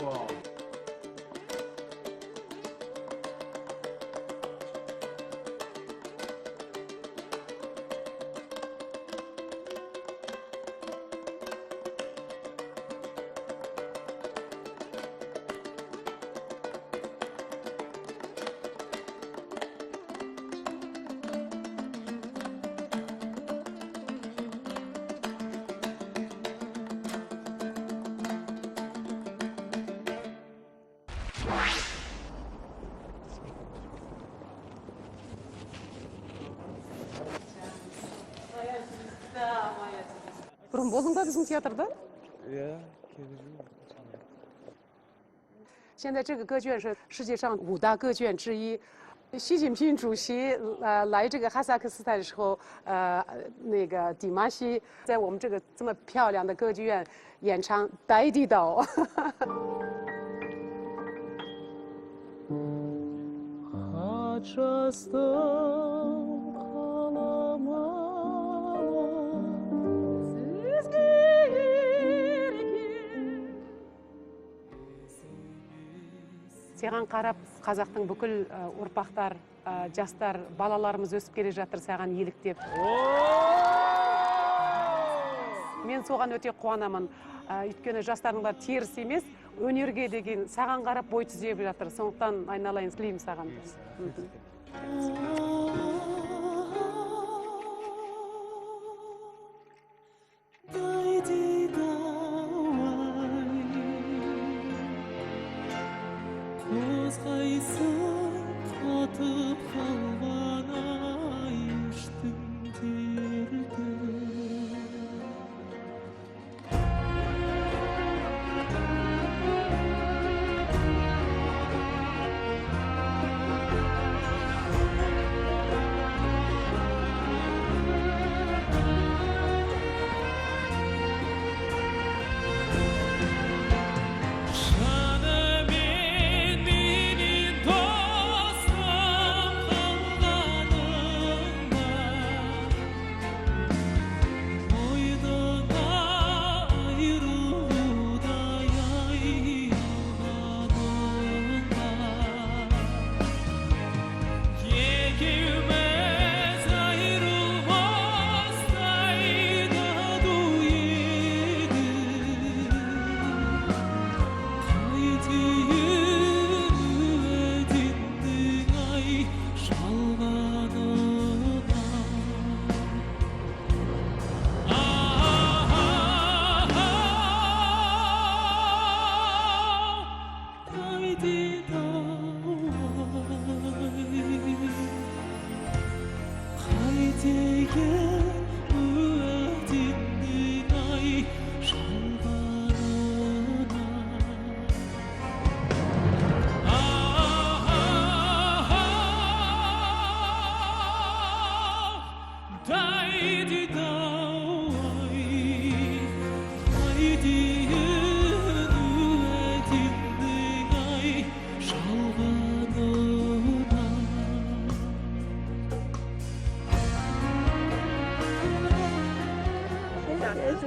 哦。Бұрын болдың ба біздің театрда? 现在这个歌剧是世界上5大歌剧之一。习近平主席来这个哈萨克斯坦的时候，那个迪玛希在我们这个这么漂亮的歌剧院演唱《大地道》。Саған қарап, қазақтың бүкіл ұрпақтар, жастар, балаларымыз өсіп келе жатыр саған еліктеп. Мен соған өте қуанамын. Өйткені жастардың бәрі теріс емес, өнерге деген саған қарап бой түзеп жатыр. Сондықтан айналайын тілеймін саған.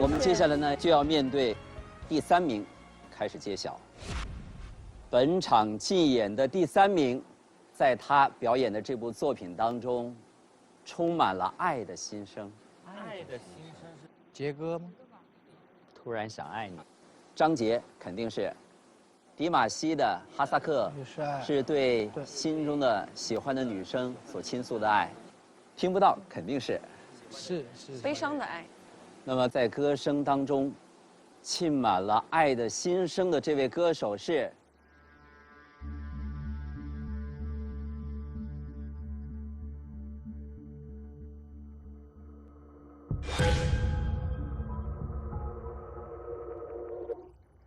我们接下来呢就要面对第3名，开始揭晓。本场竞演的第3名，在他表演的这部作品当中，充满了爱的心声。爱的心声是杰哥吗？突然想爱你。张杰肯定是。迪玛希的哈萨克是对心中的喜欢的女生所倾诉的爱。听不到肯定是。是悲伤的爱。那么在歌声当中，浸满了爱的心声的这位歌手是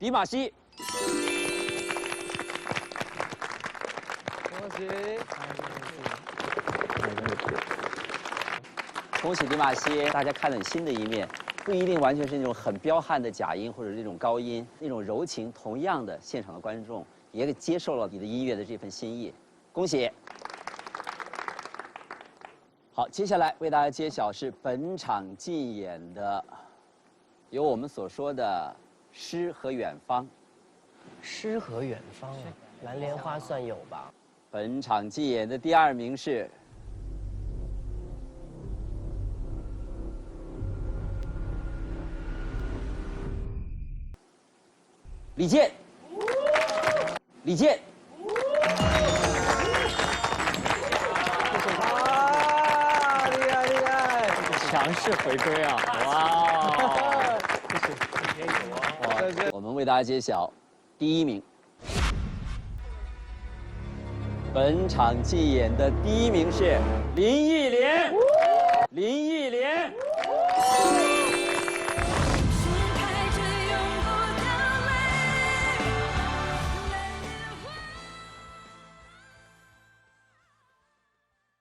迪玛希。恭喜！恭喜迪玛希，大家看了你新的一面。不一定完全是那种很彪悍的假音或者这种高音，那种柔情，同样的现场的观众也接受了你的音乐的这份心意，恭喜！好，接下来为大家揭晓是本场竞演的，有我们所说的诗和远方，诗和远方啊，蓝莲花算有吧？本场竞演的第2名是李健。李健。啊，厉害厉害！强势回归啊！哇！也有啊。我们为大家揭晓第1名。本场竞演的第1名是林忆莲。林忆莲。